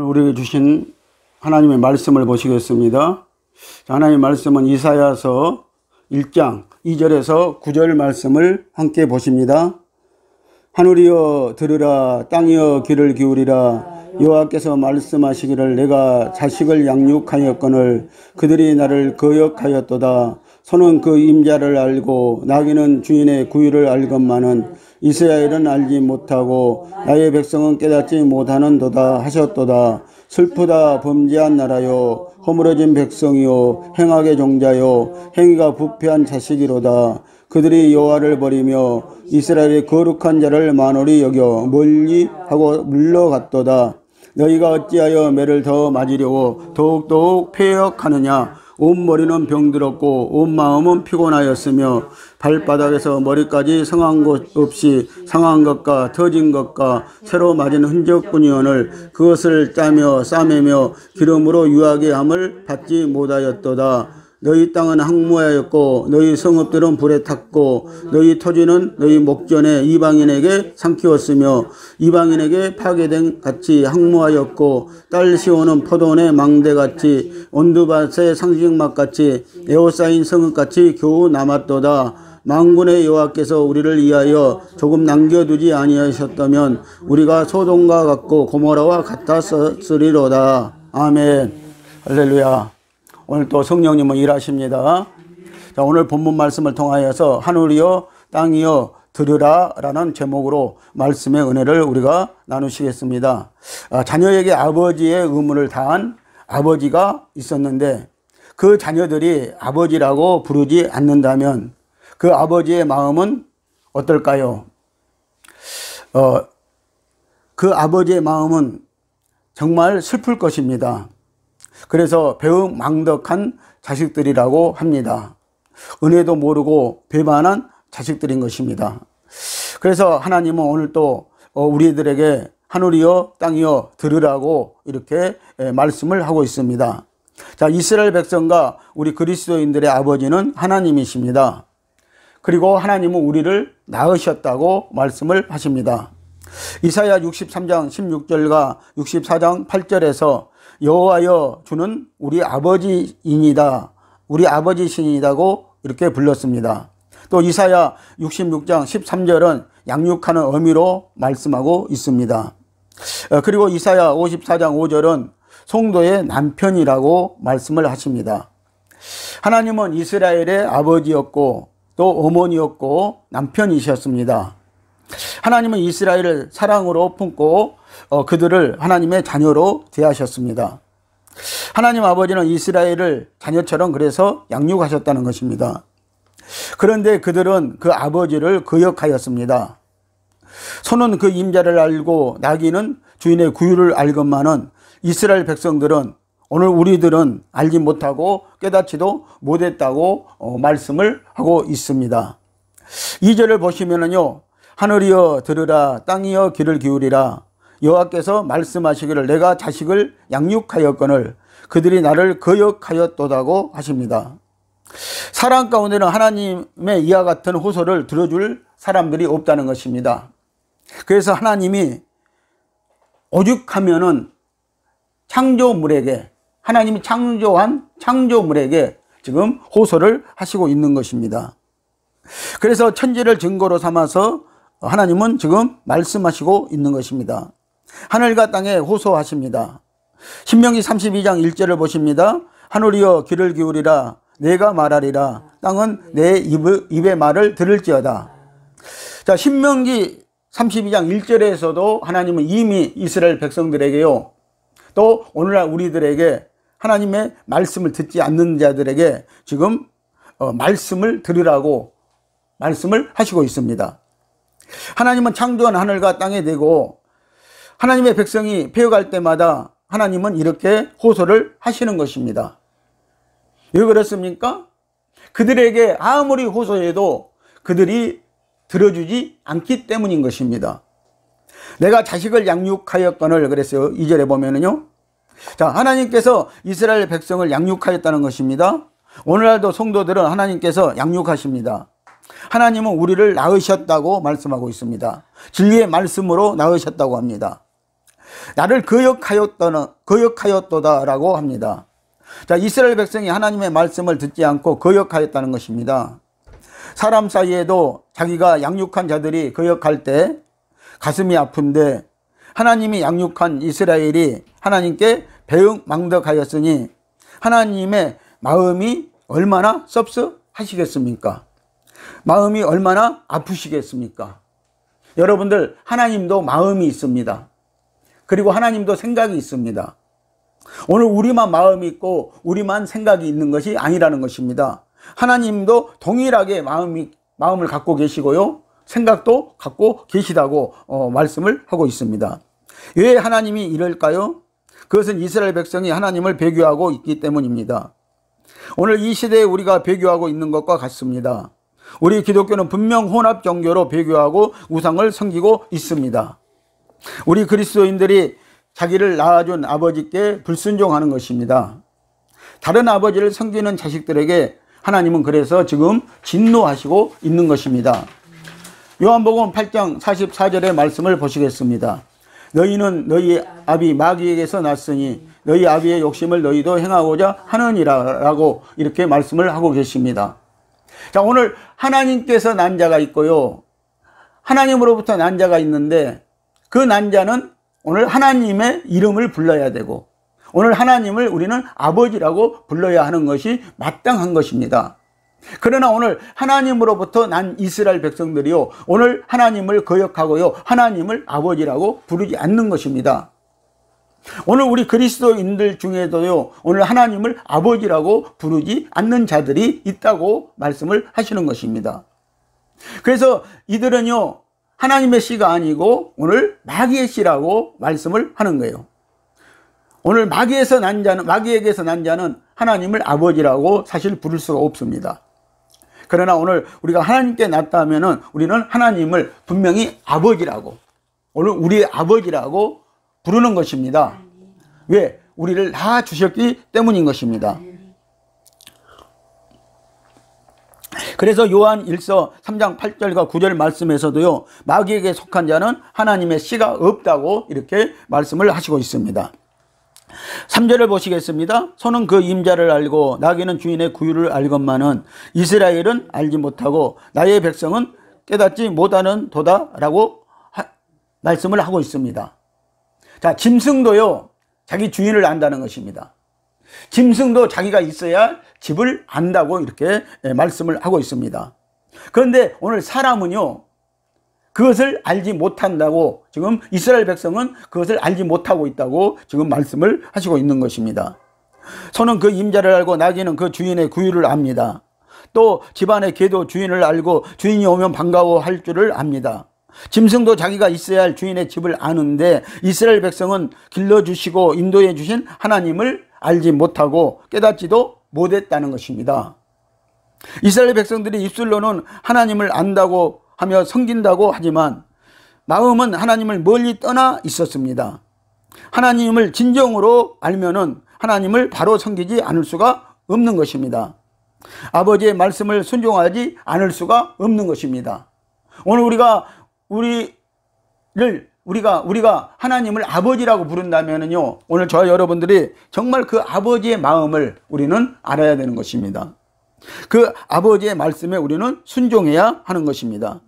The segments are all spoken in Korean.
우리에게 주신 하나님의 말씀을 보시겠습니다. 하나님의 말씀은 이사야서 1장 2절에서 9절 말씀을 함께 보십니다. 하늘이여 들으라, 땅이여 귀를 기울이라. 여호와께서 말씀하시기를 내가 자식을 양육하였거늘 그들이 나를 거역하였도다. 소는 그 임자를 알고 나귀는 주인의 구유를 알건만은 이스라엘은 알지 못하고 나의 백성은 깨닫지 못하는도다 하셨도다. 슬프다 범죄한 나라요, 허물어진 백성이요, 행악의 종자요, 행위가 부패한 자식이로다. 그들이 여호와를 버리며 이스라엘의 거룩한 자를 만홀히 여겨 멀리하고 물러갔도다. 너희가 어찌하여 매를 더 맞으려고 더욱더욱 패역하느냐. 온 머리는 병들었고 온 마음은 피곤하였으며 발바닥에서 머리까지 상한 곳 없이 상한 것과 터진 것과 새로 맞은 흔적뿐이오늘 그것을 짜며 싸매며 기름으로 유하게 함을 받지 못하였도다. 너희 땅은 항무하였고 너희 성읍들은 불에 탔고 너희 토지는 너희 목전에 이방인에게 삼키웠으며 이방인에게 파괴된 같이 항무하였고 딸 시온은 포도원의 망대같이 온두밭의 상식막같이 에워싸인 성읍같이 겨우 남았도다. 만군의 여호와께서 우리를 위하여 조금 남겨두지 아니하셨다면 우리가 소돔과 같고 고모라와 같았으리로다. 아멘. 할렐루야. 오늘 또 성령님은 일하십니다. 자, 오늘 본문 말씀을 통하여서 하늘이여 땅이여 들으라 라는 제목으로 말씀의 은혜를 우리가 나누시겠습니다. 자녀에게 아버지의 의무를 다한 아버지가 있었는데 그 자녀들이 아버지라고 부르지 않는다면 그 아버지의 마음은 어떨까요? 그 아버지의 마음은 정말 슬플 것입니다. 그래서 배은망덕한 자식들이라고 합니다. 은혜도 모르고 배반한 자식들인 것입니다. 그래서 하나님은 오늘 또 우리들에게 하늘이여 땅이여 들으라고 이렇게 말씀을 하고 있습니다. 자, 이스라엘 백성과 우리 그리스도인들의 아버지는 하나님이십니다. 그리고 하나님은 우리를 낳으셨다고 말씀을 하십니다. 이사야 63장 16절과 64장 8절에서 여호와여 주는 우리 아버지이니다, 우리 아버지시니다고 이렇게 불렀습니다. 또 이사야 66장 13절은 양육하는 의미로 말씀하고 있습니다. 그리고 이사야 54장 5절은 성도의 남편이라고 말씀을 하십니다. 하나님은 이스라엘의 아버지였고 또 어머니였고 남편이셨습니다. 하나님은 이스라엘을 사랑으로 품고 그들을 하나님의 자녀로 대하셨습니다. 하나님 아버지는 이스라엘을 자녀처럼 그래서 양육하셨다는 것입니다. 그런데 그들은 그 아버지를 거역하였습니다. 소는 그 임자를 알고 나귀는 주인의 구유를 알건만은 이스라엘 백성들은 오늘 우리들은 알지 못하고 깨닫지도 못했다고 말씀을 하고 있습니다. 2절을 보시면은요, 하늘이여 들으라, 땅이여 귀를 기울이라. 여호와께서 말씀하시기를 내가 자식을 양육하였거늘 그들이 나를 거역하였도다고 하십니다. 사람 가운데는 하나님의 이와 같은 호소를 들어줄 사람들이 없다는 것입니다. 그래서 하나님이 오죽하면은 창조물에게, 하나님이 창조한 창조물에게 지금 호소를 하시고 있는 것입니다. 그래서 천지를 증거로 삼아서 하나님은 지금 말씀하시고 있는 것입니다. 하늘과 땅에 호소하십니다. 신명기 32장 1절을 보십니다. 하늘이여 귀를 기울이라, 내가 말하리라, 땅은 내 입의 말을 들을지어다. 자, 신명기 32장 1절에서도 하나님은 이미 이스라엘 백성들에게요, 또 오늘날 우리들에게 하나님의 말씀을 듣지 않는 자들에게 지금 말씀을 들으라고 말씀을 하시고 있습니다. 하나님은 창조한 하늘과 땅에 대고 하나님의 백성이 패역할 때마다 하나님은 이렇게 호소를 하시는 것입니다. 왜 그렇습니까? 그들에게 아무리 호소해도 그들이 들어주지 않기 때문인 것입니다. 내가 자식을 양육하였거늘 그랬어요. 2절에 보면은요. 자, 하나님께서 이스라엘 백성을 양육하였다는 것입니다. 오늘날도 성도들은 하나님께서 양육하십니다. 하나님은 우리를 낳으셨다고 말씀하고 있습니다. 진리의 말씀으로 낳으셨다고 합니다. 나를 거역하였도다라고 합니다. 자, 이스라엘 백성이 하나님의 말씀을 듣지 않고 거역하였다는 것입니다. 사람 사이에도 자기가 양육한 자들이 거역할 때 가슴이 아픈데 하나님이 양육한 이스라엘이 하나님께 배응망덕하였으니 하나님의 마음이 얼마나 섭섭하시겠습니까? 마음이 얼마나 아프시겠습니까? 여러분들, 하나님도 마음이 있습니다. 그리고 하나님도 생각이 있습니다. 오늘 우리만 마음이 있고 우리만 생각이 있는 것이 아니라는 것입니다. 하나님도 동일하게 마음을 갖고 계시고요, 생각도 갖고 계시다고 말씀을 하고 있습니다. 왜 하나님이 이럴까요? 그것은 이스라엘 백성이 하나님을 배교하고 있기 때문입니다. 오늘 이 시대에 우리가 배교하고 있는 것과 같습니다. 우리 기독교는 분명 혼합 종교로 배교하고 우상을 섬기고 있습니다. 우리 그리스도인들이 자기를 낳아준 아버지께 불순종하는 것입니다. 다른 아버지를 섬기는 자식들에게 하나님은 그래서 지금 진노하시고 있는 것입니다. 요한복음 8장 44절의 말씀을 보시겠습니다. 너희는 너희 아비 마귀에게서 났으니 너희 아비의 욕심을 너희도 행하고자 하느니라 라고 이렇게 말씀을 하고 계십니다. 자, 오늘 하나님께서 난 자가 있고요, 하나님으로부터 난 자가 있는데 그 난 자는 오늘 하나님의 이름을 불러야 되고 오늘 하나님을 우리는 아버지라고 불러야 하는 것이 마땅한 것입니다. 그러나 오늘 하나님으로부터 난 이스라엘 백성들이요, 오늘 하나님을 거역하고요, 하나님을 아버지라고 부르지 않는 것입니다. 오늘 우리 그리스도인들 중에도요, 오늘 하나님을 아버지라고 부르지 않는 자들이 있다고 말씀을 하시는 것입니다. 그래서 이들은요, 하나님의 씨가 아니고 오늘 마귀의 씨라고 말씀을 하는 거예요. 오늘 마귀에게서 난 자는 하나님을 아버지라고 사실 부를 수가 없습니다. 그러나 오늘 우리가 하나님께 낳았다면 우리는 하나님을 분명히 아버지라고, 오늘 우리의 아버지라고 부르는 것입니다. 왜? 우리를 낳아주셨기 때문인 것입니다. 그래서 요한 1서 3장 8절과 9절 말씀에서도요, 마귀에게 속한 자는 하나님의 씨가 없다고 이렇게 말씀을 하시고 있습니다. 3절을 보시겠습니다. 소는 그 임자를 알고 나귀는 주인의 구유를 알건만은 이스라엘은 알지 못하고 나의 백성은 깨닫지 못하는 도다라고 말씀을 하고 있습니다. 자, 짐승도요, 자기 주인을 안다는 것입니다. 짐승도 자기가 있어야 할 집을 안다고 이렇게 말씀을 하고 있습니다. 그런데 오늘 사람은요, 그것을 알지 못한다고, 지금 이스라엘 백성은 그것을 알지 못하고 있다고 지금 말씀을 하시고 있는 것입니다. 소는 그 임자를 알고 나귀는 그 주인의 구유를 압니다. 또 집안의 개도 주인을 알고 주인이 오면 반가워할 줄을 압니다. 짐승도 자기가 있어야 할 주인의 집을 아는데 이스라엘 백성은 길러주시고 인도해 주신 하나님을 알지 못하고 깨닫지도 못했다는 것입니다. 이스라엘 백성들이 입술로는 하나님을 안다고 하며 섬긴다고 하지만 마음은 하나님을 멀리 떠나 있었습니다. 하나님을 진정으로 알면은 하나님을 바로 섬기지 않을 수가 없는 것입니다. 아버지의 말씀을 순종하지 않을 수가 없는 것입니다. 오늘 우리가 하나님을 아버지라고 부른다면요, 오늘 저와 여러분들이 정말 그 아버지의 마음을 우리는 알아야 되는 것입니다. 그 아버지의 말씀에 우리는 순종해야 하는 것입니다.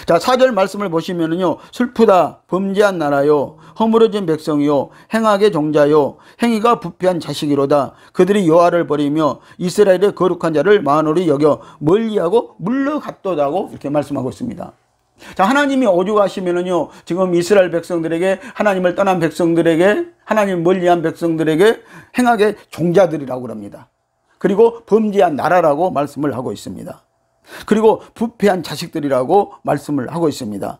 자, 4절 말씀을 보시면은요, 슬프다 범죄한 나라요 허물어진 백성이요 행악의 종자요 행위가 부패한 자식이로다. 그들이 여호와를 버리며 이스라엘의 거룩한 자를 만홀히 여겨 멀리하고 물러갔도다고 이렇게 말씀하고 있습니다. 자, 하나님이 오죽하시면은요, 지금 이스라엘 백성들에게, 하나님을 떠난 백성들에게, 하나님 멀리한 백성들에게 행악의 종자들이라고 그럽니다. 그리고 범죄한 나라라고 말씀을 하고 있습니다. 그리고 부패한 자식들이라고 말씀을 하고 있습니다.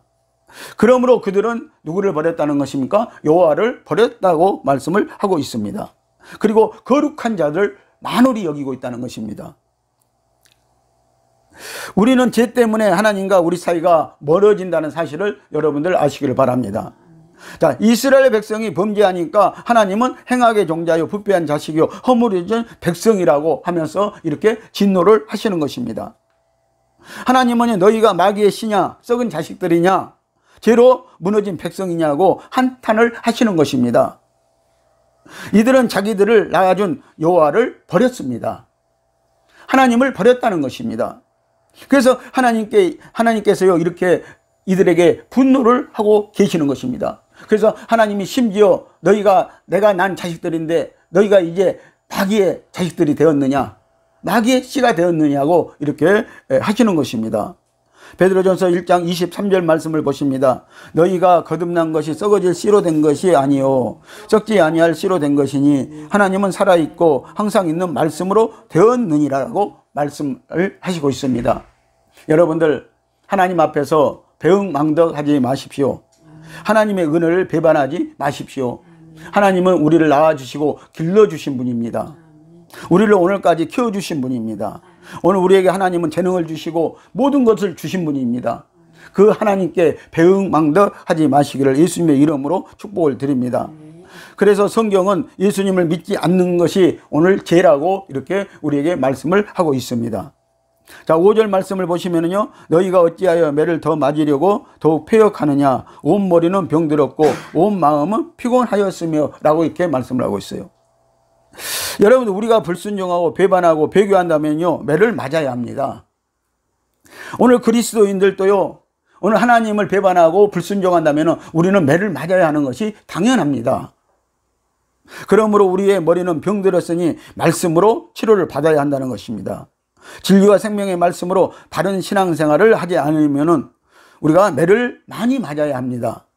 그러므로 그들은 누구를 버렸다는 것입니까? 여호와를 버렸다고 말씀을 하고 있습니다. 그리고 거룩한 자들 만홀히 여기고 있다는 것입니다. 우리는 죄 때문에 하나님과 우리 사이가 멀어진다는 사실을 여러분들 아시기를 바랍니다. 자, 이스라엘 백성이 범죄하니까 하나님은 행악의 종자요 부패한 자식이요 허물어진 백성이라고 하면서 이렇게 진노를 하시는 것입니다. 하나님은 너희가 마귀의 씨냐 썩은 자식들이냐, 죄로 무너진 백성이냐고 한탄을 하시는 것입니다. 이들은 자기들을 낳아준 여호와를 버렸습니다. 하나님을 버렸다는 것입니다. 그래서 하나님께서요 이렇게 이들에게 분노를 하고 계시는 것입니다. 그래서 하나님이 심지어 내가 난 자식들인데 너희가 이제 마귀의 자식들이 되었느냐, 마귀의 씨가 되었느냐고 이렇게 하시는 것입니다. 베드로전서 1장 23절 말씀을 보십니다. 너희가 거듭난 것이 썩어질 씨로 된 것이 아니요 썩지 아니할 씨로 된 것이니 하나님은 살아있고 항상 있는 말씀으로 되었느니라고 말씀을 하시고 있습니다. 여러분들, 하나님 앞에서 배응망덕하지 마십시오. 하나님의 은혜를 배반하지 마십시오. 하나님은 우리를 낳아주시고 길러주신 분입니다. 우리를 오늘까지 키워주신 분입니다. 오늘 우리에게 하나님은 재능을 주시고 모든 것을 주신 분입니다. 그 하나님께 배응망덕하지 마시기를 예수님의 이름으로 축복을 드립니다. 그래서 성경은 예수님을 믿지 않는 것이 오늘 죄라고 이렇게 우리에게 말씀을 하고 있습니다. 자, 5절 말씀을 보시면요, 너희가 어찌하여 매를 더 맞으려고 더욱 패역하느냐, 온 머리는 병들었고 온 마음은 피곤하였으며 라고 이렇게 말씀을 하고 있어요. 여러분, 우리가 불순종하고 배반하고 배교한다면요 매를 맞아야 합니다. 오늘 그리스도인들도요, 오늘 하나님을 배반하고 불순종한다면 우리는 매를 맞아야 하는 것이 당연합니다. 그러므로 우리의 머리는 병들었으니 말씀으로 치료를 받아야 한다는 것입니다. 진리와 생명의 말씀으로 바른 신앙생활을 하지 않으면 우리가 매를 많이 맞아야 합니다.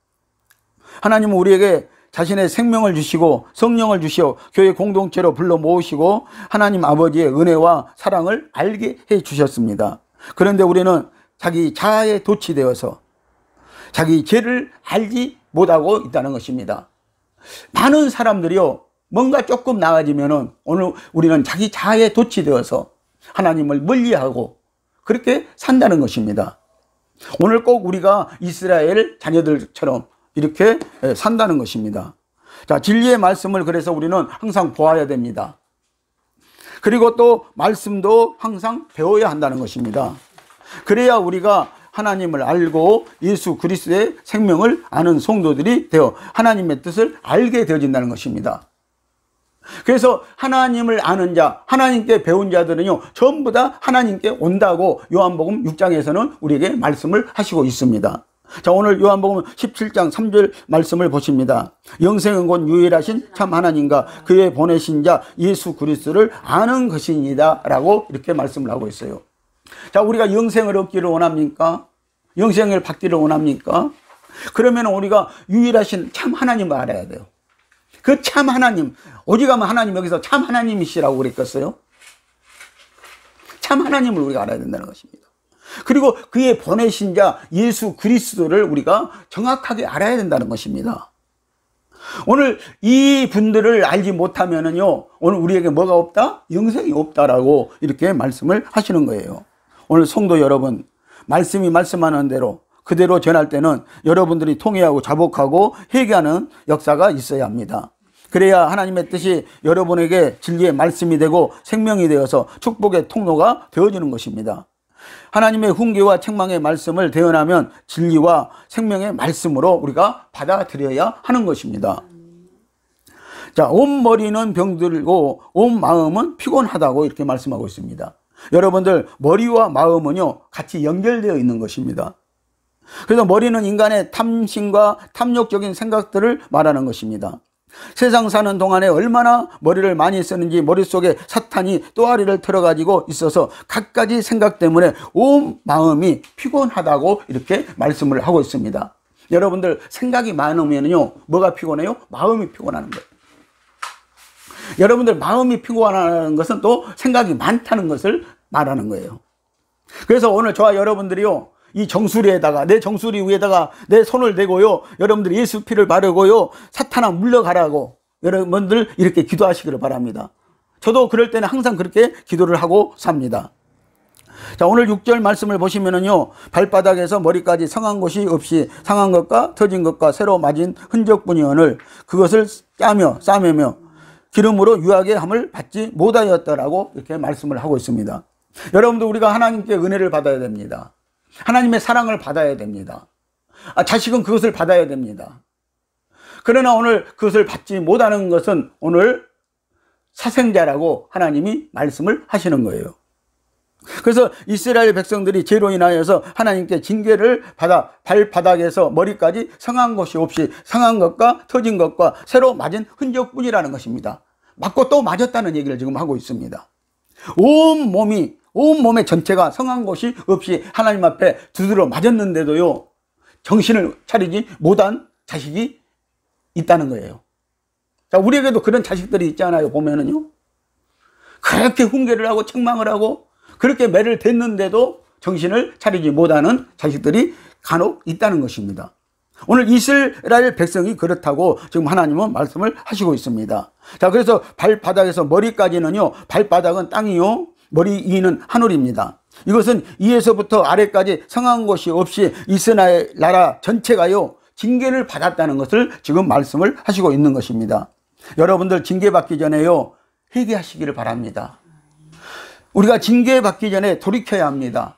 하나님은 우리에게 자신의 생명을 주시고 성령을 주시어 교회 공동체로 불러 모으시고 하나님 아버지의 은혜와 사랑을 알게 해 주셨습니다. 그런데 우리는 자기 자아에 도취되어서 자기 죄를 알지 못하고 있다는 것입니다. 많은 사람들이요, 뭔가 조금 나아지면은 오늘 우리는 자기 자아에 도취되어서 하나님을 멀리하고 그렇게 산다는 것입니다. 오늘 꼭 우리가 이스라엘 자녀들처럼 이렇게 산다는 것입니다. 자, 진리의 말씀을 그래서 우리는 항상 보아야 됩니다. 그리고 또 말씀도 항상 배워야 한다는 것입니다. 그래야 우리가 하나님을 알고 예수 그리스도의 생명을 아는 성도들이 되어 하나님의 뜻을 알게 되어진다는 것입니다. 그래서 하나님을 아는 자, 하나님께 배운 자들은요 전부 다 하나님께 온다고 요한복음 6장에서는 우리에게 말씀을 하시고 있습니다. 자, 오늘 요한복음 17장 3절 말씀을 보십니다. 영생은 곧 유일하신 참 하나님과 그의 보내신 자 예수 그리스도를 아는 것이니이다 라고 이렇게 말씀을 하고 있어요. 자, 우리가 영생을 얻기를 원합니까? 영생을 받기를 원합니까? 그러면 우리가 유일하신 참 하나님을 알아야 돼요. 그 참 하나님, 어디 가면 하나님 여기서 참 하나님이시라고 그랬겠어요? 참 하나님을 우리가 알아야 된다는 것입니다. 그리고 그의 보내신 자 예수 그리스도를 우리가 정확하게 알아야 된다는 것입니다. 오늘 이 분들을 알지 못하면은요, 오늘 우리에게 뭐가 없다? 영생이 없다라고 이렇게 말씀을 하시는 거예요. 오늘 성도 여러분, 말씀이 말씀하는 대로 그대로 전할 때는 여러분들이 통회하고 자복하고 회개하는 역사가 있어야 합니다. 그래야 하나님의 뜻이 여러분에게 진리의 말씀이 되고 생명이 되어서 축복의 통로가 되어지는 것입니다. 하나님의 훈계와 책망의 말씀을 대언하면 진리와 생명의 말씀으로 우리가 받아들여야 하는 것입니다. 자, 온 머리는 병들고 온 마음은 피곤하다고 이렇게 말씀하고 있습니다. 여러분들, 머리와 마음은요 같이 연결되어 있는 것입니다. 그래서 머리는 인간의 탐심과 탐욕적인 생각들을 말하는 것입니다. 세상 사는 동안에 얼마나 머리를 많이 쓰는지 머릿속에 사탄이 또아리를 틀어가지고 있어서 갖가지 생각 때문에 온 마음이 피곤하다고 이렇게 말씀을 하고 있습니다. 여러분들, 생각이 많으면요 뭐가 피곤해요? 마음이 피곤하는 거예요. 여러분들, 마음이 피곤하는 것은 또 생각이 많다는 것을 말하는 거예요. 그래서 오늘 저와 여러분들이요, 이 정수리에다가, 내 정수리 위에다가 내 손을 대고요, 여러분들 예수 피를 바르고요, 사탄아 물러가라고 여러분들 이렇게 기도하시기를 바랍니다. 저도 그럴 때는 항상 그렇게 기도를 하고 삽니다. 자, 오늘 6절 말씀을 보시면은요, 발바닥에서 머리까지 상한 곳이 없이 상한 것과 터진 것과 새로 맞은 흔적뿐이오늘 그것을 싸매며 기름으로 유하게 함을 받지 못하였더라고 이렇게 말씀을 하고 있습니다. 여러분들, 우리가 하나님께 은혜를 받아야 됩니다. 하나님의 사랑을 받아야 됩니다. 자식은 그것을 받아야 됩니다. 그러나 오늘 그것을 받지 못하는 것은 오늘 사생자라고 하나님이 말씀을 하시는 거예요. 그래서 이스라엘 백성들이 죄로 인하여서 하나님께 징계를 받아 발바닥에서 머리까지 상한 것이 없이 상한 것과 터진 것과 새로 맞은 흔적뿐이라는 것입니다. 맞고 또 맞았다는 얘기를 지금 하고 있습니다. 온 몸의 전체가 상한 것이 없이 하나님 앞에 두드러 맞았는데도요, 정신을 차리지 못한 자식이 있다는 거예요. 자, 우리에게도 그런 자식들이 있잖아요. 보면은요, 그렇게 훈계를 하고 책망을 하고 그렇게 매를 댔는데도 정신을 차리지 못하는 자식들이 간혹 있다는 것입니다. 오늘 이스라엘 백성이 그렇다고 지금 하나님은 말씀을 하시고 있습니다. 자, 그래서 발바닥에서 머리까지는요, 발바닥은 땅이요, 머리 위는 하늘입니다. 이것은 위에서부터 아래까지 성한 것이 없이 이스라엘 나라 전체가요, 징계를 받았다는 것을 지금 말씀을 하시고 있는 것입니다. 여러분들 징계받기 전에요, 회개하시기를 바랍니다. 우리가 징계받기 전에 돌이켜야 합니다.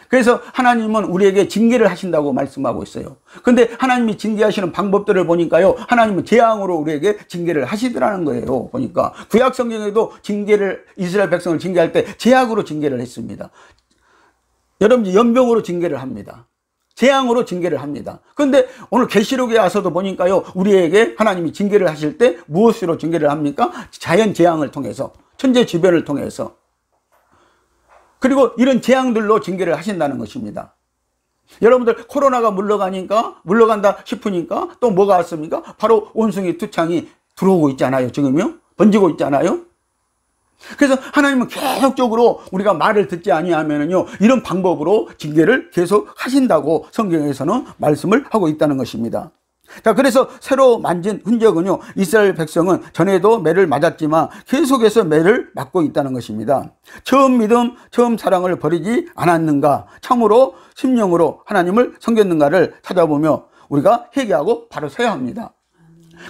그래서 하나님은 우리에게 징계를 하신다고 말씀하고 있어요. 근데 하나님이 징계하시는 방법들을 보니까요, 하나님은 재앙으로 우리에게 징계를 하시더라는 거예요. 보니까 구약 성경에도 이스라엘 백성을 징계할 때 재앙으로 징계를 했습니다. 여러분, 연병으로 징계를 합니다. 재앙으로 징계를 합니다. 그런데 오늘 계시록에 와서도 보니까요, 우리에게 하나님이 징계를 하실 때 무엇으로 징계를 합니까? 자연 재앙을 통해서, 천재 지변을 통해서, 그리고 이런 재앙들로 징계를 하신다는 것입니다. 여러분들 코로나가 물러간다 싶으니까 또 뭐가 왔습니까? 바로 원숭이 투창이 들어오고 있잖아요. 지금요, 번지고 있잖아요. 그래서 하나님은 계속적으로 우리가 말을 듣지 아니하면은요, 이런 방법으로 징계를 계속 하신다고 성경에서는 말씀을 하고 있다는 것입니다. 자, 그래서 새로 만진 흔적은요, 이스라엘 백성은 전에도 매를 맞았지만 계속해서 매를 맞고 있다는 것입니다. 처음 믿음, 처음 사랑을 버리지 않았는가, 참으로 심령으로 하나님을 섬겼는가를 찾아보며 우리가 회개하고 바로 서야 합니다.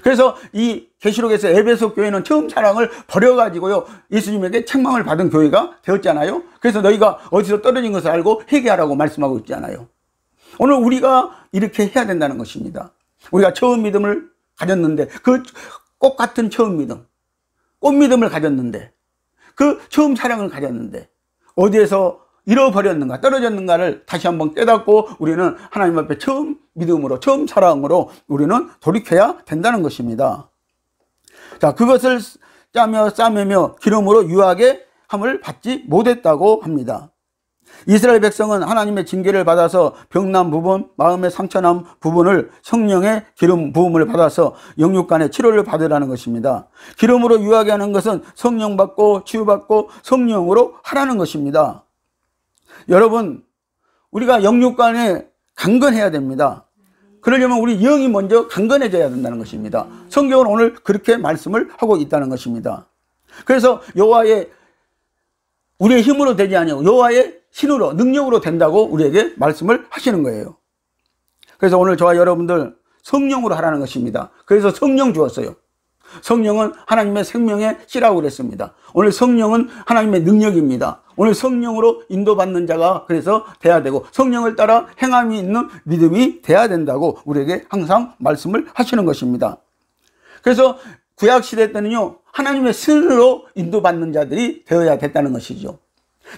그래서 이 계시록에서 에베소 교회는 처음 사랑을 버려가지고요, 예수님에게 책망을 받은 교회가 되었잖아요. 그래서 너희가 어디서 떨어진 것을 알고 회개하라고 말씀하고 있잖아요. 오늘 우리가 이렇게 해야 된다는 것입니다. 우리가 처음 믿음을 가졌는데, 그 꽃 같은 처음 믿음, 꽃 믿음을 가졌는데, 그 처음 사랑을 가졌는데 어디에서 잃어버렸는가, 떨어졌는가를 다시 한번 깨닫고 우리는 하나님 앞에 처음 믿음으로, 처음 사랑으로 우리는 돌이켜야 된다는 것입니다. 자, 그것을 싸매며 기름으로 유하게 함을 받지 못했다고 합니다. 이스라엘 백성은 하나님의 징계를 받아서 병난 부분, 마음에 상처난 부분을 성령의 기름 부음을 받아서 영육간의 치료를 받으라는 것입니다. 기름으로 유하게 하는 것은 성령 받고 치유받고 성령으로 하라는 것입니다. 여러분, 우리가 영육간에 강건해야 됩니다. 그러려면 우리 영이 먼저 강건해져야 된다는 것입니다. 성경은 오늘 그렇게 말씀을 하고 있다는 것입니다. 그래서 우리의 힘으로 되지 아니하고 여호와의 신으로, 능력으로 된다고 우리에게 말씀을 하시는 거예요. 그래서 오늘 저와 여러분들 성령으로 하라는 것입니다. 그래서 성령 주었어요. 성령은 하나님의 생명의 씨라고 그랬습니다. 오늘 성령은 하나님의 능력입니다. 오늘 성령으로 인도받는 자가 그래서 돼야 되고, 성령을 따라 행함이 있는 믿음이 돼야 된다고 우리에게 항상 말씀을 하시는 것입니다. 그래서 구약시대 때는요, 하나님의 신으로 인도받는 자들이 되어야 됐다는 것이죠.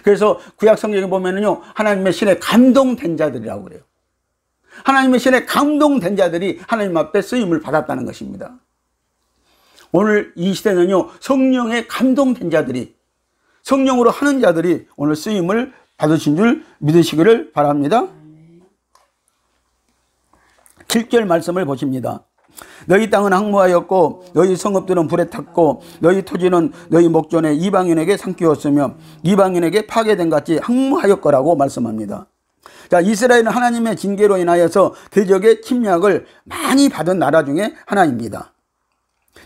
그래서 구약 성경에 보면은요, 하나님의 신에 감동된 자들이라고 그래요. 하나님의 신에 감동된 자들이 하나님 앞에 쓰임을 받았다는 것입니다. 오늘 이 시대는요, 성령에 감동된 자들이, 성령으로 하는 자들이 오늘 쓰임을 받으신 줄 믿으시기를 바랍니다. 7절 말씀을 보십니다. 너희 땅은 항무하였고 너희 성읍들은 불에 탔고 너희 토지는 너희 목전에 이방인에게 삼키웠으며 이방인에게 파괴된 같이 항무하였거라고 말씀합니다. 자, 이스라엘은 하나님의 징계로 인하여서 대적의 침략을 많이 받은 나라 중에 하나입니다.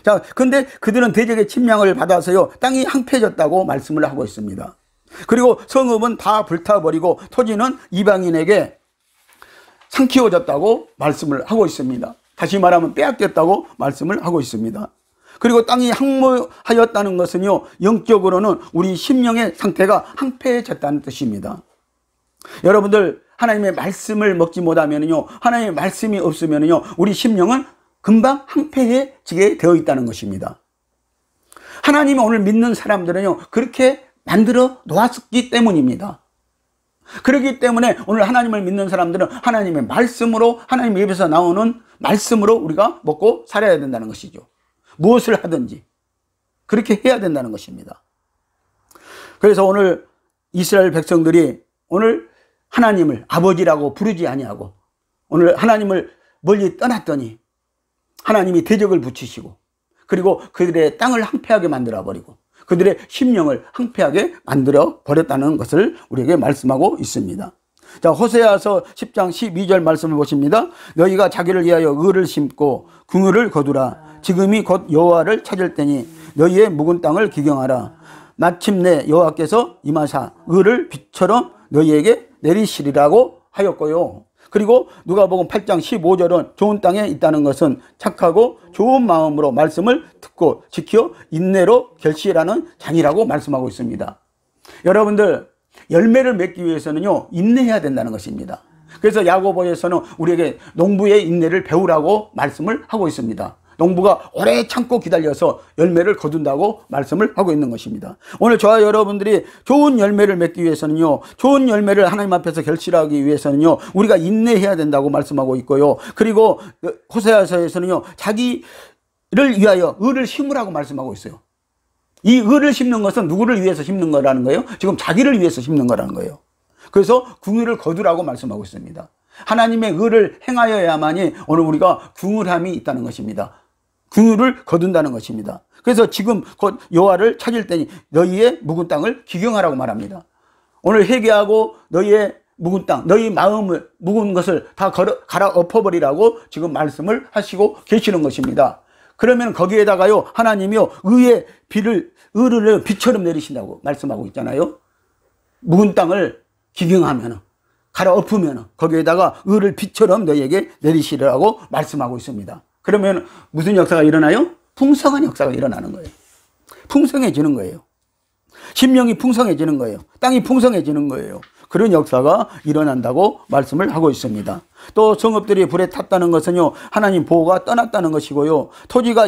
자, 근데 그들은 대적의 침략을 받아서요, 땅이 황폐해졌다고 말씀을 하고 있습니다. 그리고 성읍은 다 불타버리고 토지는 이방인에게 삼키워졌다고 말씀을 하고 있습니다. 다시 말하면 빼앗겼다고 말씀을 하고 있습니다. 그리고 땅이 황무하였다는 것은요, 영적으로는 우리 심령의 상태가 황폐해졌다는 뜻입니다. 여러분들, 하나님의 말씀을 먹지 못하면요, 하나님의 말씀이 없으면요, 우리 심령은 금방 황폐해지게 되어 있다는 것입니다. 하나님을 오늘 믿는 사람들은요, 그렇게 만들어 놓았기 때문입니다. 그렇기 때문에 오늘 하나님을 믿는 사람들은 하나님의 말씀으로, 하나님 입에서 나오는 말씀으로 우리가 먹고 살아야 된다는 것이죠. 무엇을 하든지 그렇게 해야 된다는 것입니다. 그래서 오늘 이스라엘 백성들이 오늘 하나님을 아버지라고 부르지 아니하고 오늘 하나님을 멀리 떠났더니 하나님이 대적을 붙이시고 그리고 그들의 땅을 황폐하게 만들어버리고 그들의 심령을 황폐하게 만들어 버렸다는 것을 우리에게 말씀하고 있습니다. 자, 호세아서 10장 12절 말씀을 보십니다. 너희가 자기를 위하여 의를 심고 궁유를 거두라. 지금이 곧 여호와를 찾을 때니 너희의 묵은 땅을 기경하라. 마침내 여호와께서 임하사 의를 빛처럼 너희에게 내리시리라고 하였고요. 그리고 누가복음 8장 15절은 좋은 땅에 있다는 것은 착하고 좋은 마음으로 말씀을 듣고 지켜 인내로 결실하는 장이라고 말씀하고 있습니다. 여러분들, 열매를 맺기 위해서는요, 인내해야 된다는 것입니다. 그래서 야고보에서는 우리에게 농부의 인내를 배우라고 말씀을 하고 있습니다. 농부가 오래 참고 기다려서 열매를 거둔다고 말씀을 하고 있는 것입니다. 오늘 저와 여러분들이 좋은 열매를 맺기 위해서는요, 좋은 열매를 하나님 앞에서 결실하기 위해서는요, 우리가 인내해야 된다고 말씀하고 있고요. 그리고 호세아서에서는요, 자기를 위하여 의를 심으라고 말씀하고 있어요. 이 의를 심는 것은 누구를 위해서 심는 거라는 거예요? 지금 자기를 위해서 심는 거라는 거예요. 그래서 궁유를 거두라고 말씀하고 있습니다. 하나님의 의를 행하여야만이 오늘 우리가 궁유함이 있다는 것입니다. 궁유를 거둔다는 것입니다. 그래서 지금 곧 여호와를 찾을 때니 너희의 묵은 땅을 기경하라고 말합니다. 오늘 회개하고 너희의 묵은 땅, 너희 마음을 묵은 것을 다 갈아 엎어버리라고 지금 말씀을 하시고 계시는 것입니다. 그러면 거기에다가요, 하나님이요, 의의 의를 빛처럼 내리신다고 말씀하고 있잖아요. 묵은 땅을 기경하면, 갈아 엎으면 거기에다가 의를 빛처럼 너희에게 내리시라고 말씀하고 있습니다. 그러면 무슨 역사가 일어나요? 풍성한 역사가 일어나는 거예요. 풍성해지는 거예요. 심령이 풍성해지는 거예요. 땅이 풍성해지는 거예요. 그런 역사가 일어난다고 말씀을 하고 있습니다. 또 성읍들이 불에 탔다는 것은요, 하나님 보호가 떠났다는 것이고요, 토지가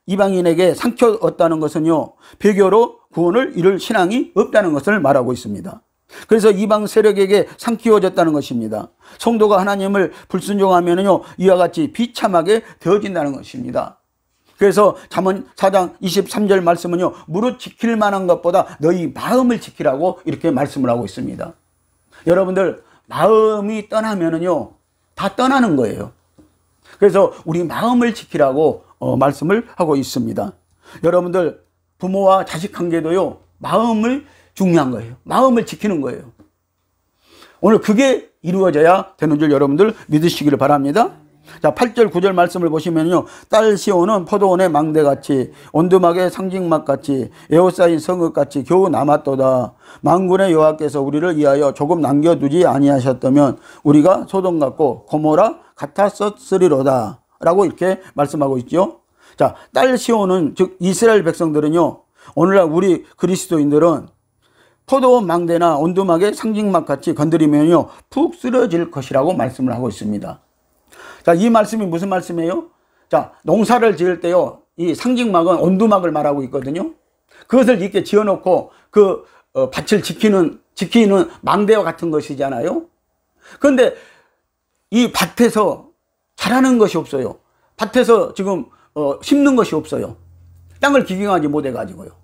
이방인에게 삼켜왔다는 것은요, 배교로 구원을 이룰 신앙이 없다는 것을 말하고 있습니다. 그래서 이방 세력에게 삼키워졌다는 것입니다. 성도가 하나님을 불순종하면요, 이와 같이 비참하게 되어진다는 것입니다. 그래서 잠언 4장 23절 말씀은요, 무릇 지킬 만한 것보다 너희 마음을 지키라고 이렇게 말씀을 하고 있습니다. 여러분들, 마음이 떠나면은요, 다 떠나는 거예요. 그래서 우리 마음을 지키라고 말씀을 하고 있습니다. 여러분들, 부모와 자식 관계도요, 마음을 중요한 거예요. 마음을 지키는 거예요. 오늘 그게 이루어져야 되는 줄 여러분들 믿으시기를 바랍니다. 자, 8절 9절 말씀을 보시면요, 딸 시온은 포도원의 망대같이 온두막의 상징막같이 에워싸인 성읍같이 겨우 남았도다. 만군의 여호와께서 우리를 위하여 조금 남겨두지 아니하셨다면 우리가 소돔 같고 고모라 같았었으리로다 라고 이렇게 말씀하고 있죠. 자, 딸 시온은, 즉 이스라엘 백성들은요, 오늘날 우리 그리스도인들은 포도원 망대나 온두막의 상징막같이 건드리면요, 푹 쓰러질 것이라고 말씀을 하고 있습니다. 자, 이 말씀이 무슨 말씀이에요? 자, 농사를 지을 때요, 이 상징막은 온두막을 말하고 있거든요. 그것을 이렇게 지어놓고 그 밭을 지키는 망대와 같은 것이잖아요. 그런데 이 밭에서 자라는 것이 없어요. 밭에서 지금 심는 것이 없어요. 땅을 기경하지 못해가지고요.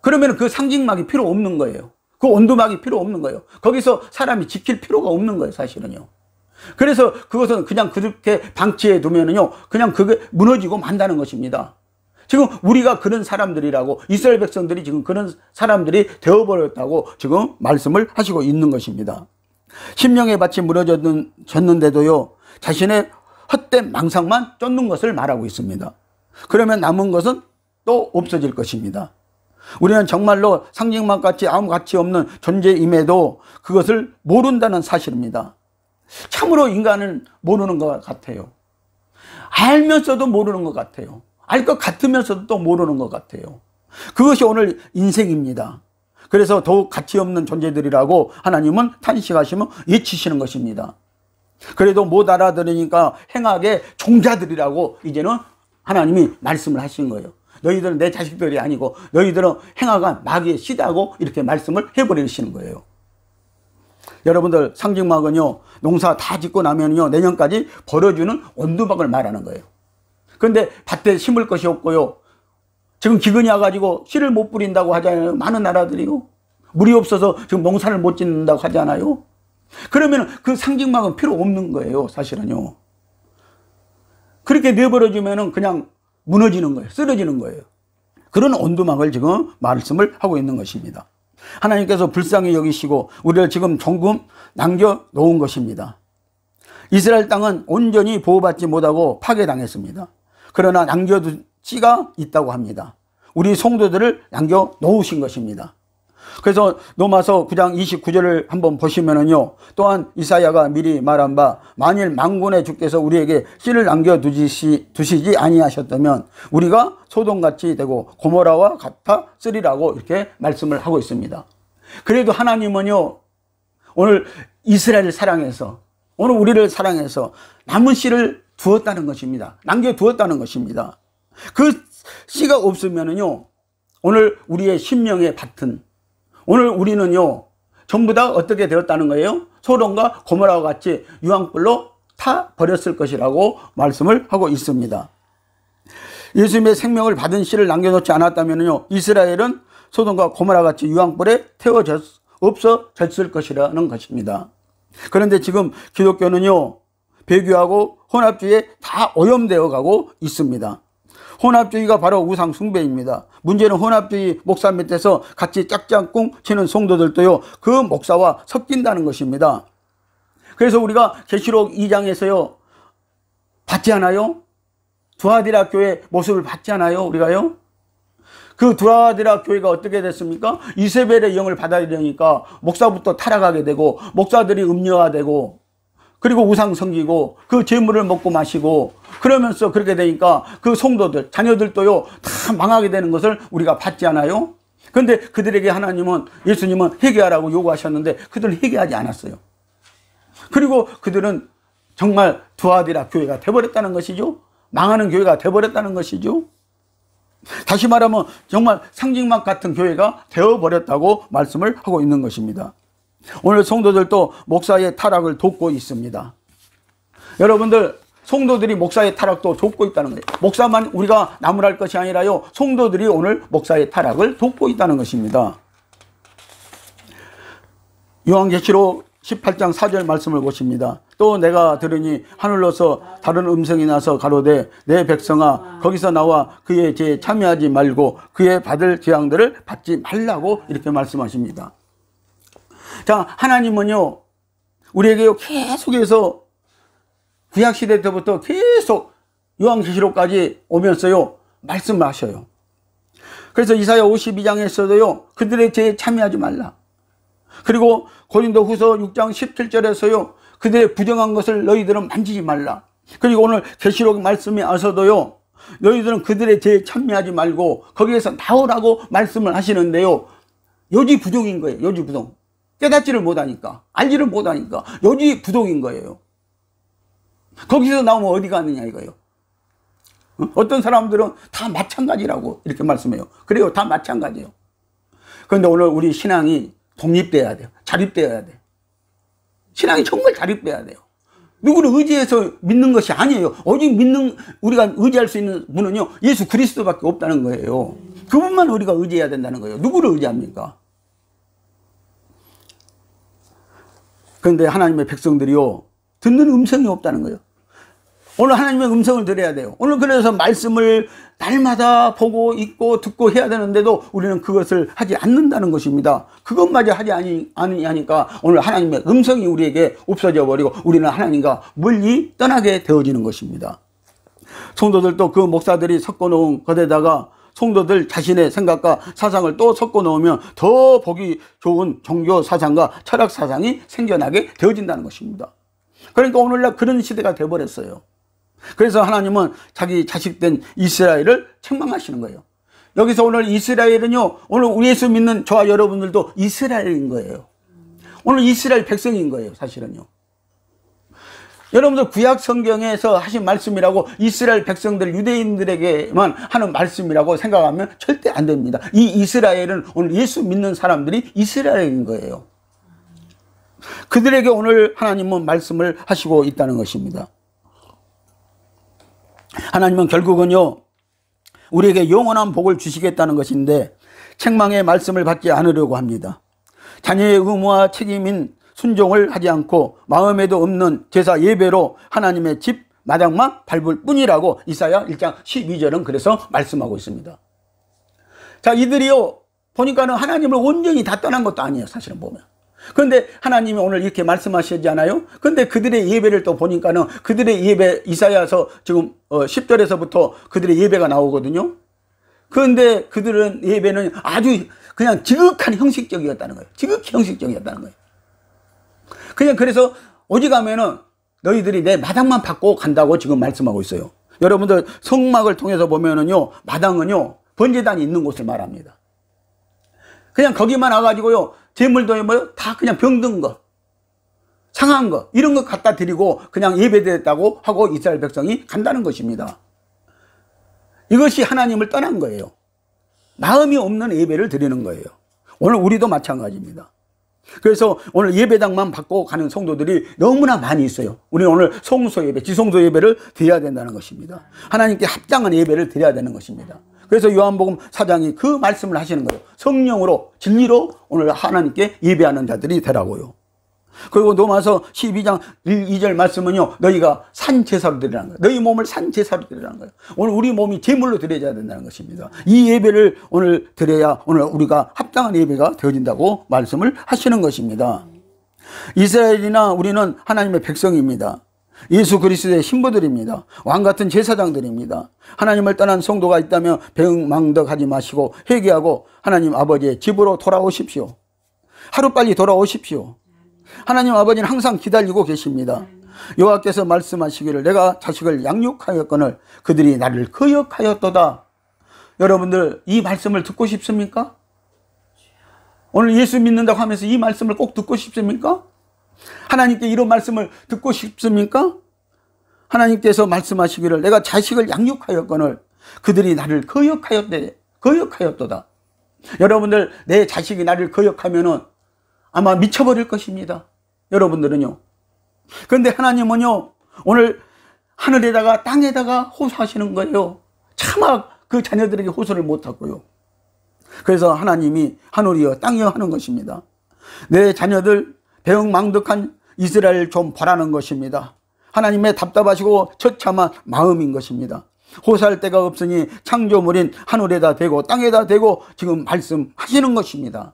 그러면 그 상징막이 필요 없는 거예요. 그 온두막이 필요 없는 거예요. 거기서 사람이 지킬 필요가 없는 거예요, 사실은요. 그래서 그것은 그냥 그렇게 방치해 두면은요, 그냥 그게 무너지고 만다는 것입니다. 지금 우리가 그런 사람들이라고, 이스라엘 백성들이 지금 그런 사람들이 되어버렸다고 지금 말씀을 하시고 있는 것입니다. 심령의 밭이 무너졌는데도요, 자신의 헛된 망상만 쫓는 것을 말하고 있습니다. 그러면 남은 것은 또 없어질 것입니다. 우리는 정말로 상징막같이 아무 가치 없는 존재임에도 그것을 모른다는 사실입니다. 참으로 인간은 모르는 것 같아요. 알면서도 모르는 것 같아요. 알 것 같으면서도 또 모르는 것 같아요. 그것이 오늘 인생입니다. 그래서 더욱 가치 없는 존재들이라고 하나님은 탄식하시며 외치시는 것입니다. 그래도 못 알아들으니까 행악의 종자들이라고 이제는 하나님이 말씀을 하신 거예요. 너희들은 내 자식들이 아니고 너희들은 행악한 마귀의 씨다고 이렇게 말씀을 해버리시는 거예요. 여러분들, 상징막은요, 농사 다 짓고 나면요, 내년까지 벌어주는 온두막을 말하는 거예요. 그런데 밭에 심을 것이 없고요, 지금 기근이 와가지고 씨를 못 뿌린다고 하잖아요. 많은 나라들이요. 물이 없어서 지금 농사를 못 짓는다고 하잖아요. 그러면 그 상징막은 필요 없는 거예요, 사실은요. 그렇게 내버려주면은 그냥 무너지는 거예요. 쓰러지는 거예요. 그런 온두막을 지금 말씀을 하고 있는 것입니다. 하나님께서 불쌍히 여기시고 우리를 지금 종금 남겨놓은 것입니다. 이스라엘 땅은 온전히 보호받지 못하고 파괴당했습니다. 그러나 남겨둔 씨가 있다고 합니다. 우리 성도들을 남겨놓으신 것입니다. 그래서 로마서 9장 29절을 한번 보시면은요, 또한 이사야가 미리 말한 바 만일 만군의 주께서 우리에게 씨를 남겨두시지 아니하셨다면 우리가 소돔같이 되고 고모라와 같아 쓰리라고 이렇게 말씀을 하고 있습니다. 그래도 하나님은요, 오늘 이스라엘을 사랑해서, 오늘 우리를 사랑해서 남은 씨를 두었다는 것입니다. 남겨두었다는 것입니다. 그 씨가 없으면은요, 오늘 우리의 심령의 밭은, 오늘 우리는요, 전부 다 어떻게 되었다는 거예요? 소돔과 고모라와 같이 유황불로 타 버렸을 것이라고 말씀을 하고 있습니다. 예수님의 생명을 받은 씨를 남겨놓지 않았다면요, 이스라엘은 소돔과 고모라 같이 유황불에 없어졌을 것이라는 것입니다. 그런데 지금 기독교는요, 배교하고 혼합주의에 다 오염되어 가고 있습니다. 혼합주의가 바로 우상 숭배입니다. 문제는 혼합주의 목사 밑에서 같이 짝짝꿍 치는 성도들도요, 그 목사와 섞인다는 것입니다. 그래서 우리가 계시록 2장에서요, 받지 않아요? 두아디라 교회 모습을 받지 않아요? 우리가요? 그 두아디라 교회가 어떻게 됐습니까? 이세벨의 영을 받아들이니까 목사부터 타락하게 되고, 목사들이 음녀화되고, 그리고 우상 섬기고, 그 재물을 먹고 마시고, 그러면서 그렇게 되니까 그 성도들, 자녀들도요, 다 망하게 되는 것을 우리가 봤지 않아요? 그런데 그들에게 하나님은, 예수님은 회개하라고 요구하셨는데 그들은 회개하지 않았어요. 그리고 그들은 정말 두아디라 교회가 되어버렸다는 것이죠. 망하는 교회가 되어버렸다는 것이죠. 다시 말하면 정말 상징막 같은 교회가 되어버렸다고 말씀을 하고 있는 것입니다. 오늘 성도들도 목사의 타락을 돕고 있습니다. 여러분들, 성도들이 목사의 타락도 돕고 있다는 거예요. 목사만 우리가 나무랄 것이 아니라요, 성도들이 오늘 목사의 타락을 돕고 있다는 것입니다. 요한계시록 18장 4절 말씀을 보십니다. 또 내가 들으니 하늘로서 다른 음성이 나서 가로되 내 백성아 거기서 나와 그의 죄에 참여하지 말고 그의 받을 재앙들을 받지 말라고 이렇게 말씀하십니다. 자, 하나님은요, 우리에게 계속해서 구약시대 때부터 계속 요한계시록까지 오면서요, 말씀을 하셔요. 그래서 이사야 52장에서도요, 그들의 죄에 참여하지 말라. 그리고 고린도후서 6장 17절에서요, 그들의 부정한 것을 너희들은 만지지 말라. 그리고 오늘 계시록 말씀에 와서도요, 너희들은 그들의 죄에 참여하지 말고 거기에서 나오라고 말씀을 하시는데요, 요지부동인 거예요. 요지부동. 깨닫지를 못하니까, 알지를 못하니까 요지부동인 거예요. 거기서 나오면 어디 가느냐 이거예요. 어떤 사람들은 다 마찬가지라고 이렇게 말씀해요. 그래요, 다 마찬가지예요. 그런데 오늘 우리 신앙이 독립돼야 돼요. 자립돼야 돼. 신앙이 정말 자립돼야 돼요. 누구를 의지해서 믿는 것이 아니에요. 오직 우리가 의지할 수 있는 분은요, 예수 그리스도밖에 없다는 거예요. 그분만 우리가 의지해야 된다는 거예요. 누구를 의지합니까? 그런데 하나님의 백성들이요, 듣는 음성이 없다는 거예요. 오늘 하나님의 음성을 들어야 돼요. 오늘 그래서 말씀을 날마다 보고 읽고 듣고 해야 되는데도 우리는 그것을 하지 않는다는 것입니다. 그것마저 하지 않으니까 오늘 하나님의 음성이 우리에게 없어져 버리고 우리는 하나님과 멀리 떠나게 되어지는 것입니다. 성도들도 그 목사들이 섞어놓은 것에다가 성도들 자신의 생각과 사상을 또 섞어 놓으면 더 보기 좋은 종교 사상과 철학 사상이 생겨나게 되어진다는 것입니다. 그러니까 오늘날 그런 시대가 되어버렸어요. 그래서 하나님은 자기 자식된 이스라엘을 책망하시는 거예요. 여기서 오늘 이스라엘은요, 오늘 예수 믿는 저와 여러분들도 이스라엘인 거예요. 오늘 이스라엘 백성인 거예요, 사실은요. 여러분들 구약 성경에서 하신 말씀이라고 이스라엘 백성들, 유대인들에게만 하는 말씀이라고 생각하면 절대 안 됩니다. 이 이스라엘은 오늘 예수 믿는 사람들이 이스라엘인 거예요. 그들에게 오늘 하나님은 말씀을 하시고 있다는 것입니다. 하나님은 결국은요, 우리에게 영원한 복을 주시겠다는 것인데 책망의 말씀을 받지 않으려고 합니다. 자녀의 의무와 책임인 순종을 하지 않고 마음에도 없는 제사 예배로 하나님의 집 마당만 밟을 뿐이라고 이사야 1장 12절은 그래서 말씀하고 있습니다. 자, 이들이요, 보니까는 하나님을 온전히 다 떠난 것도 아니에요, 사실은 보면. 그런데 하나님이 오늘 이렇게 말씀하시잖아요. 그런데 그들의 예배를 또 보니까는 그들의 예배, 이사야서 지금 10절에서부터 그들의 예배가 나오거든요. 그런데 그들은 예배는 아주 그냥 지극한 형식적이었다는 거예요. 지극히 형식적이었다는 거예요. 그냥 그래서 오직하면은 너희들이 내 마당만 받고 간다고 지금 말씀하고 있어요. 여러분들 성막을 통해서 보면은요, 마당은요, 번제단이 있는 곳을 말합니다. 그냥 거기만 와가지고요, 제물도 뭐요? 다 그냥 병든 거, 상한 거, 이런 거 갖다 드리고 그냥 예배드렸다고 하고 이스라엘 백성이 간다는 것입니다. 이것이 하나님을 떠난 거예요. 마음이 없는 예배를 드리는 거예요. 오늘 우리도 마찬가지입니다. 그래서 오늘 예배당만 받고 가는 성도들이 너무나 많이 있어요. 우리는 오늘 성소 예배, 지성소 예배를 드려야 된다는 것입니다. 하나님께 합당한 예배를 드려야 되는 것입니다. 그래서 요한복음 4장이 그 말씀을 하시는 거예요. 성령으로, 진리로 오늘 하나님께 예배하는 자들이 되라고요. 그리고 로마서 12장 2절 말씀은요, 너희가 산제사로 드리라는 거예요. 너희 몸을 산제사로 드리라는 거예요. 오늘 우리 몸이 제물로 드려야 된다는 것입니다. 이 예배를 오늘 드려야 오늘 우리가 합당한 예배가 되어진다고 말씀을 하시는 것입니다. 이스라엘이나 우리는 하나님의 백성입니다. 예수 그리스도의 신부들입니다. 왕같은 제사장들입니다. 하나님을 떠난 성도가 있다면 배은망덕하지 마시고 회개하고 하나님 아버지의 집으로 돌아오십시오. 하루빨리 돌아오십시오. 하나님 아버지는 항상 기다리고 계십니다. 여호와께서 말씀하시기를 내가 자식을 양육하였거늘 그들이 나를 거역하였도다. 여러분들 이 말씀을 듣고 싶습니까? 오늘 예수 믿는다고 하면서 이 말씀을 꼭 듣고 싶습니까? 하나님께 이런 말씀을 듣고 싶습니까? 하나님께서 말씀하시기를 내가 자식을 양육하였거늘 그들이 나를 거역하였도다. 여러분들 내 자식이 나를 거역하면은 아마 미쳐버릴 것입니다. 여러분들은요. 그런데 하나님은요, 오늘 하늘에다가 땅에다가 호소하시는 거예요. 차마 그 자녀들에게 호소를 못하고요. 그래서 하나님이 하늘이여 땅이여 하는 것입니다. 내 자녀들 배은망덕한 이스라엘 좀 보라는 것입니다. 하나님의 답답하시고 처참한 마음인 것입니다. 호소할 데가 없으니 창조물인 하늘에다 대고 땅에다 대고 지금 말씀하시는 것입니다.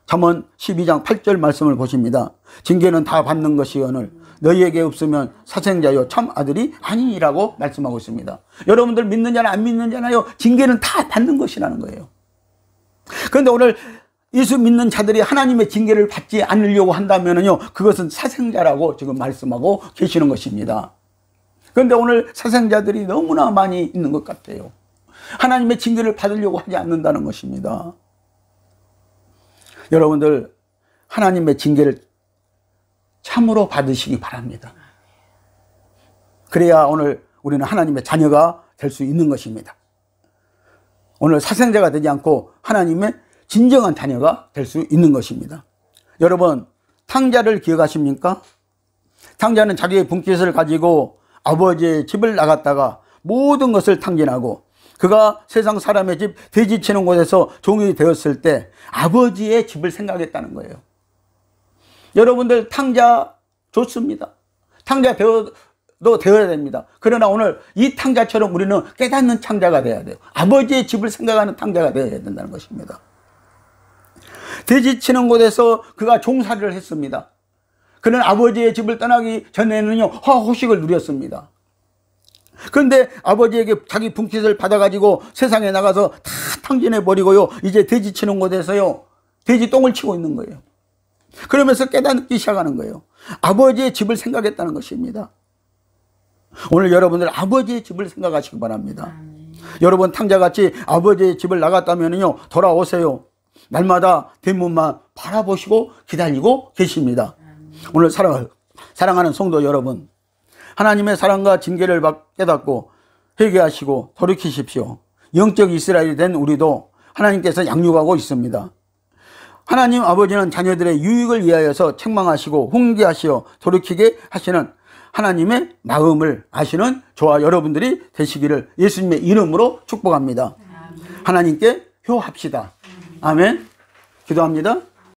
잠언 12장 8절 말씀을 보십니다. 징계는 다 받는 것이오늘 너희에게 없으면 사생자요 참 아들이 아니니라고 말씀하고 있습니다. 여러분들 믿는 자나 안 믿는 자나요, 징계는 다 받는 것이라는 거예요. 그런데 오늘 예수 믿는 자들이 하나님의 징계를 받지 않으려고 한다면요, 그것은 사생자라고 지금 말씀하고 계시는 것입니다. 그런데 오늘 사생자들이 너무나 많이 있는 것 같아요. 하나님의 징계를 받으려고 하지 않는다는 것입니다. 여러분들 하나님의 징계를 참으로 받으시기 바랍니다. 그래야 오늘 우리는 하나님의 자녀가 될 수 있는 것입니다. 오늘 사생자가 되지 않고 하나님의 진정한 자녀가 될 수 있는 것입니다. 여러분, 탕자를 기억하십니까? 탕자는 자기의 분깃을 가지고 아버지의 집을 나갔다가 모든 것을 탕진하고 그가 세상 사람의 집 돼지치는 곳에서 종이 되었을 때 아버지의 집을 생각했다는 거예요. 여러분들 탕자 좋습니다. 탕자 배워도 되어야 됩니다. 그러나 오늘 이 탕자처럼 우리는 깨닫는 탕자가 돼야 돼요. 아버지의 집을 생각하는 탕자가 되어야 된다는 것입니다. 돼지치는 곳에서 그가 종살이를 했습니다. 그는 아버지의 집을 떠나기 전에는요, 호식을 누렸습니다. 그런데 아버지에게 자기 분깃을 받아가지고 세상에 나가서 다 탕진해버리고요, 이제 돼지 치는 곳에서요, 돼지 똥을 치고 있는 거예요. 그러면서 깨닫기 시작하는 거예요. 아버지의 집을 생각했다는 것입니다. 오늘 여러분들 아버지의 집을 생각하시기 바랍니다. 여러분 탕자같이 아버지의 집을 나갔다면요 돌아오세요. 날마다 뒷문만 바라보시고 기다리고 계십니다. 오늘 사랑하는 성도 여러분, 하나님의 사랑과 징계를 깨닫고 회개하시고 돌이키십시오. 영적 이스라엘이 된 우리도 하나님께서 양육하고 있습니다. 하나님 아버지는 자녀들의 유익을 위하여서 책망하시고 훈계하시어 돌이키게 하시는 하나님의 마음을 아시는 저와 여러분들이 되시기를 예수님의 이름으로 축복합니다. 하나님께 효합시다. 아멘. 기도합니다.